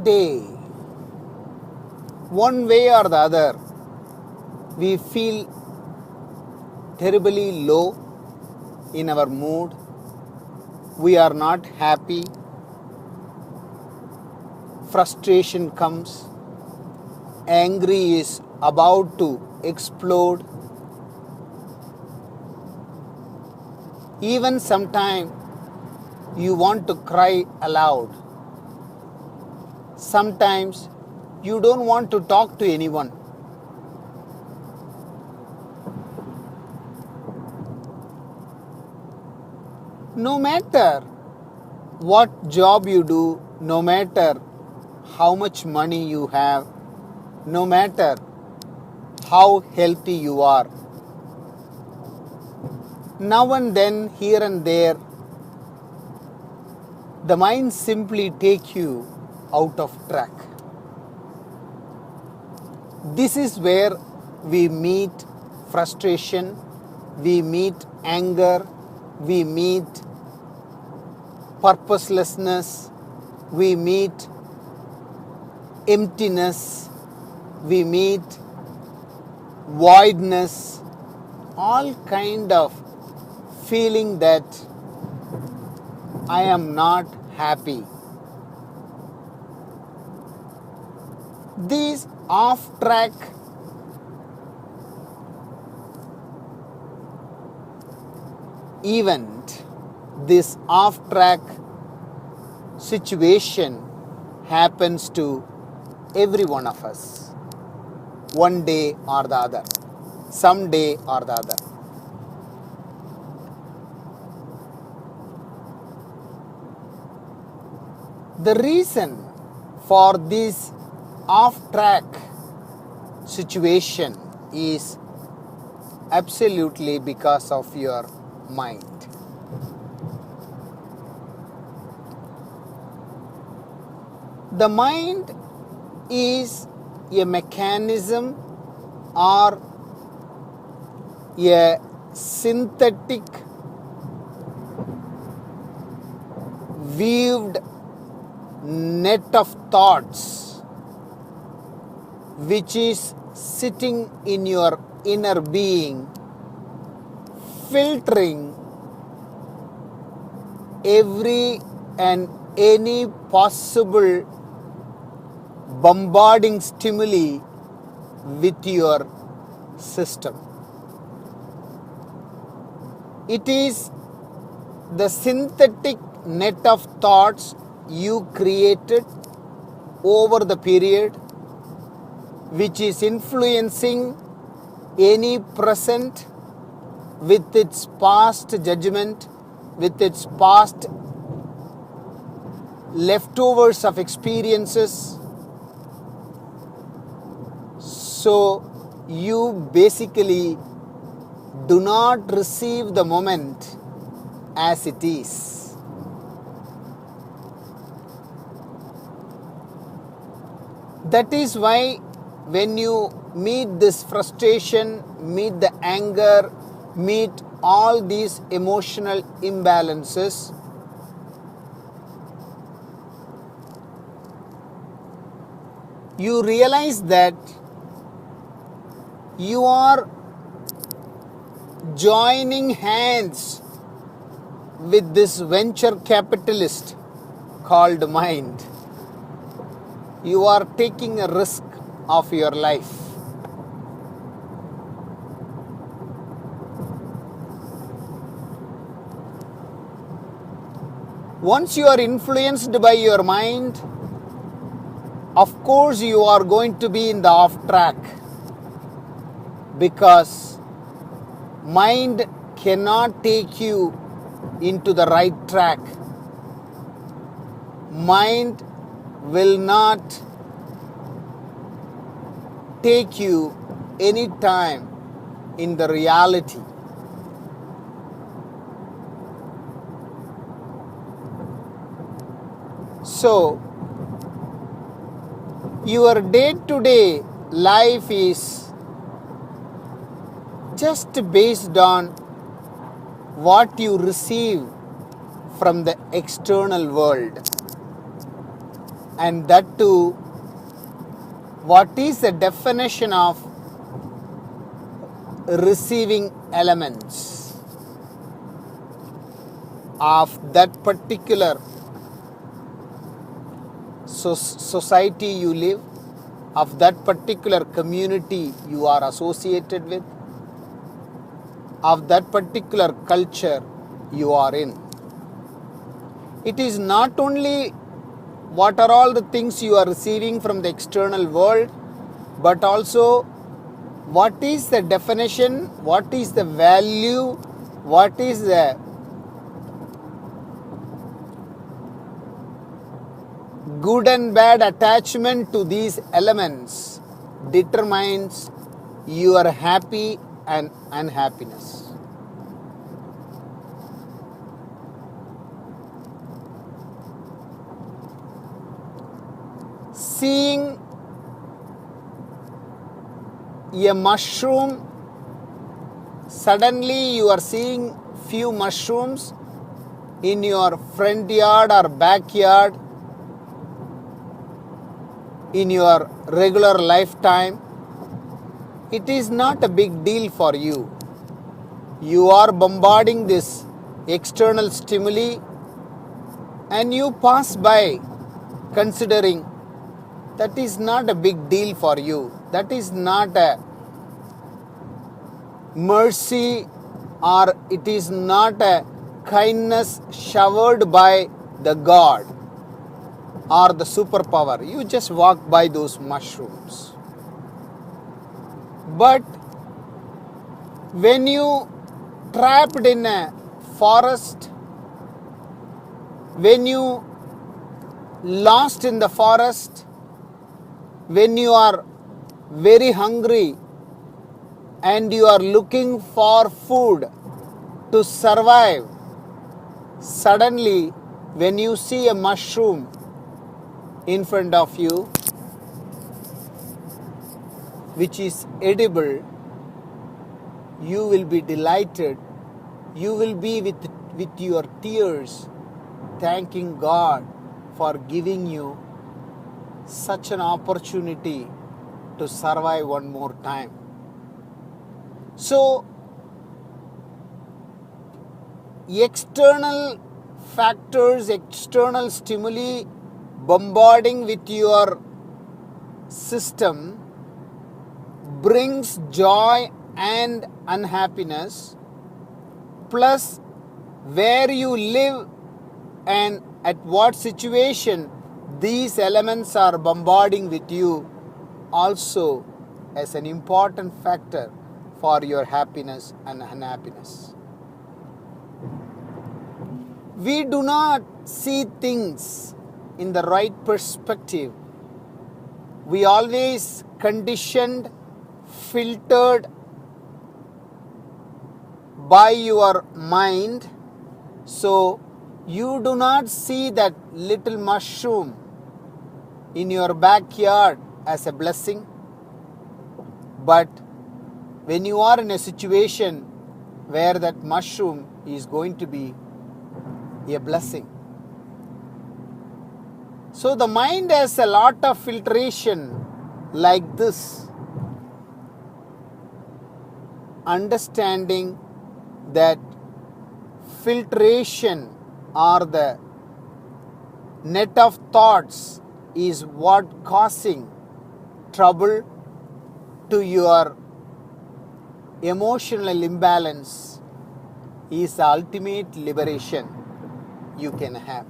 day, one way or the other, we feel terribly low in our mood. We are not happy. Frustration comes. Angry is about to explode. Even sometimes you want to cry aloud. Sometimes you don't want to talk to anyone. No matter what job you do, no matter how much money you have, no matter how healthy you are, now and then, here and there, the mind simply takes you out of track. This is where we meet frustration, we meet anger, we meet purposelessness, we meet emptiness, we meet voidness, all kind of feeling that I am not happy. This off-track event, this off-track situation happens to every one of us, one day or the other, someday or the other. The reason for this off-track situation is absolutely because of your mind. The mind is a mechanism or a synthetic weaved net of thoughts which is sitting in your inner being, filtering every and any possible bombarding stimuli with your system. It is the synthetic net of thoughts you created over the period which is influencing any present with its past judgment, with its past leftovers of experiences. So you basically do not receive the moment as it is. That is why when you meet this frustration, meet the anger, meet all these emotional imbalances, you realize that you are joining hands with this venture capitalist called mind. You are taking a risk of your life. Once you are influenced by your mind, of course you are going to be in the off track, because mind cannot take you into the right track. Mind will not take you any time in the reality. So, your day-to-day life is just based on what you receive from the external world. and that too, what is the definition of receiving elements of that particular society you live, of that particular community you are associated with, of that particular culture you are in. It is not only what are all the things you are receiving from the external world, but also what is the definition, what is the value, what is the good and bad attachment to these elements determines your happy and unhappiness. Seeing a mushroom, suddenly you are seeing few mushrooms in your front yard or backyard in your regular lifetime. It is not a big deal for you. You are bombarding this external stimuli and you pass by considering that is not a big deal for you. That is not a mercy, or it is not a kindness showered by the God or the superpower. You just walk by those mushrooms. But when you trapped in a forest, when you lost in the forest, when you are very hungry and you are looking for food to survive, suddenly when you see a mushroom in front of you which is edible, you will be delighted. You will be with your tears thanking God for giving you such an opportunity to survive one more time. So, external factors, external stimuli bombarding with your system brings joy and unhappiness, plus where you live and at what situation these elements are bombarding with you also as an important factor for your happiness and unhappiness. We do not see things in the right perspective. We always conditioned, filtered by your mind, so you do not see that little mushroom in your backyard as a blessing. But when you are in a situation where that mushroom is going to be a blessing. So the mind has a lot of filtration like this. Understanding that filtration or the net of thoughts is what causing trouble to your emotional imbalance is the ultimate liberation you can have.